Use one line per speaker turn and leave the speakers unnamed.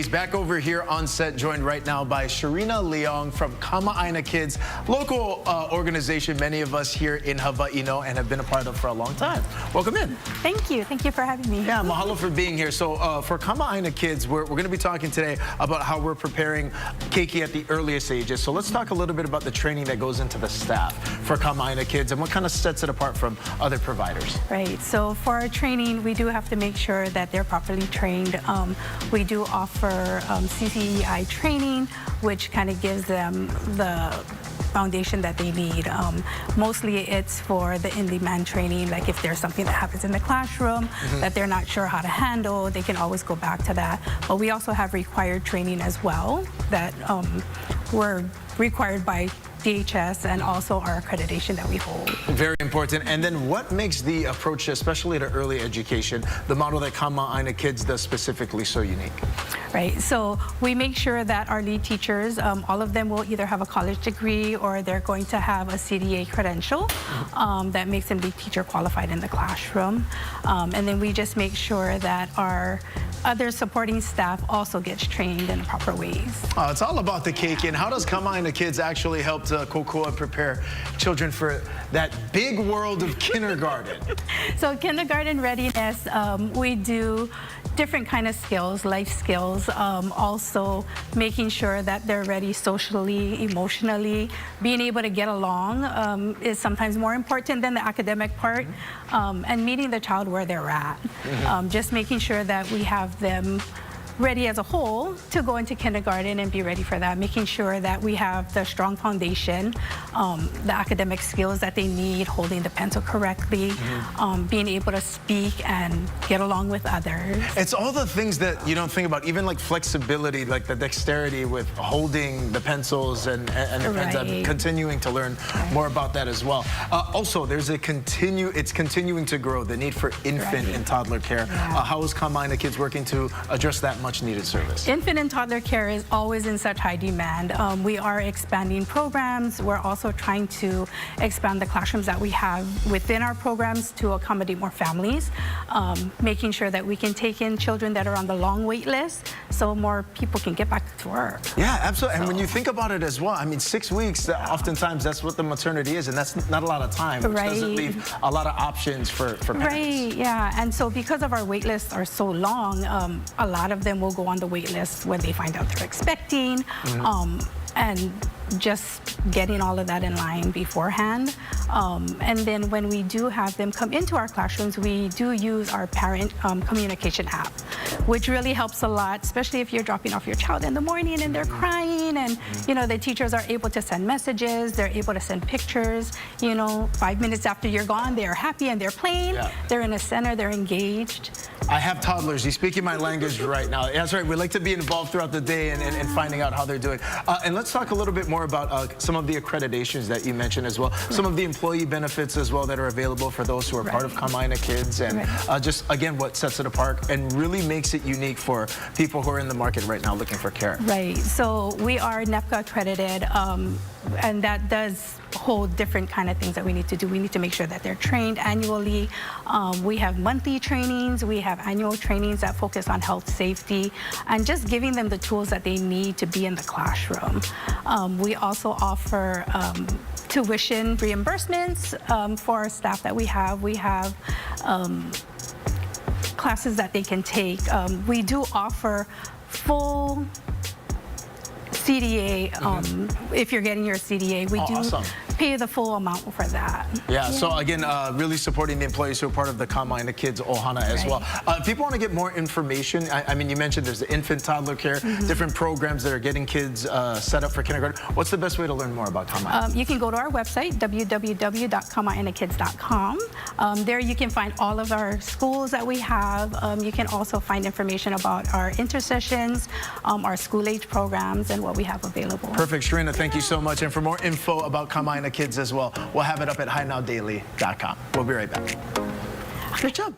He's back over here on set, joined right now by Sharina Leong from Kamaʻaina Kids, local organization many of us here in Hawaii know and have been a part of for a long time. Welcome in.
Thank you. Thank you for having me.
Yeah, mahalo for being here. So for Kamaʻaina Kids, we're going to be talking today about how we're preparing keiki at the earliest ages. So let's talk a little bit about the training that goes into the staff for Kamaʻaina Kids and what kind of sets it apart from other providers.
Right. So for our training, we do have to make sure that they're properly trained. We do offer CCEI training, which kind of gives them the foundation that they need. Mostly it's for the in-demand training, like if there's something that happens in the classroom that they're not sure how to handle, they can always go back to that. But we also have required training as well that we're required by DHS and also our accreditation that we hold.
Very important. And then what makes the approach, especially to early education, the model that Kamaʻaina Kids does specifically so unique?
Right, so we make sure that our lead teachers, all of them will either have a college degree or they're going to have a CDA credential that makes them lead teacher qualified in the classroom. And then we just make sure that our other supporting staff also gets trained in the proper ways.
It's all about the keiki. And how does Kamaʻaina Kids actually help to kokua and prepare children for that big world of kindergarten?
So kindergarten readiness, we do different kind of skills, life skills, also making sure that they're ready socially, emotionally. Being able to get along is sometimes more important than the academic part, and meeting the child where they're at. Just making sure that we have them ready as a whole to go into kindergarten and be ready for that, making sure that we have the strong foundation, the academic skills that they need, holding the pencil correctly, being able to speak and get along with others.
It's all the things that you don't think about, even like flexibility, like the dexterity with holding the pencils and the pens. I'm continuing to learn more about that as well. Also, there's it's continuing to grow, the need for infant and toddler care. How is Kamaʻaina Kids working to address that much needed service?
Infant and toddler care is always in such high demand. We are expanding programs. We're also trying to expand the classrooms that we have within our programs to accommodate more families, making sure that we can take in children that are on the long wait list so more people can get back to work.
Yeah, absolutely. And when you think about it as well, I mean, 6 weeks, oftentimes that's what the maternity is, and that's not a lot of time, which doesn't leave a lot of options for parents.
Right, yeah. And so because of our wait lists are so long, a lot of them will go on the wait list when they find out they're expecting, and just getting all of that in line beforehand. And then when we do have them come into our classrooms, we do use our parent communication app, which really helps a lot, especially if you're dropping off your child in the morning and they're crying, and you know, the teachers are able to send messages, they're able to send pictures, you know, 5 minutes after you're gone, they're happy and they're playing, they're in a center, they're engaged.
I have toddlers. You're speaking my language right now. That's right. We like to be involved throughout the day and finding out how they're doing. And let's talk a little bit more about some of the accreditations that you mentioned as well. Some of the employee benefits as well that are available for those who are part of Kamaʻaina Kids. And just, again, what sets it apart and really makes it unique for people who are in the market right now looking for care.
Right. So we are NEPCA accredited, and that does hold different kind of things that we need to do. We need to make sure that they're trained annually. We have monthly trainings, we have annual trainings that focus on health safety and just giving them the tools that they need to be in the classroom. We also offer tuition reimbursements for our staff that we have. We have classes that they can take. We do offer full CDA, if you're getting your CDA, we do pay the full amount for that.
Yeah, so again, really supporting the employees who are part of the Kamaʻaina Kids Ohana as well. If people want to get more information, I mean, you mentioned there's the infant toddler care, different programs that are getting kids set up for kindergarten. What's the best way to learn more about Kamaʻaina?
You can go to our website, www.kamaʻainakids.com. There you can find all of our schools that we have. You can also find information about our intersessions, our school-age programs, and what we have available.
Perfect. Sharina, thank you so much. And for more info about Kamaʻaina Kids as well, we'll have it up at HiNowDaily.com. We'll be right back. Good job.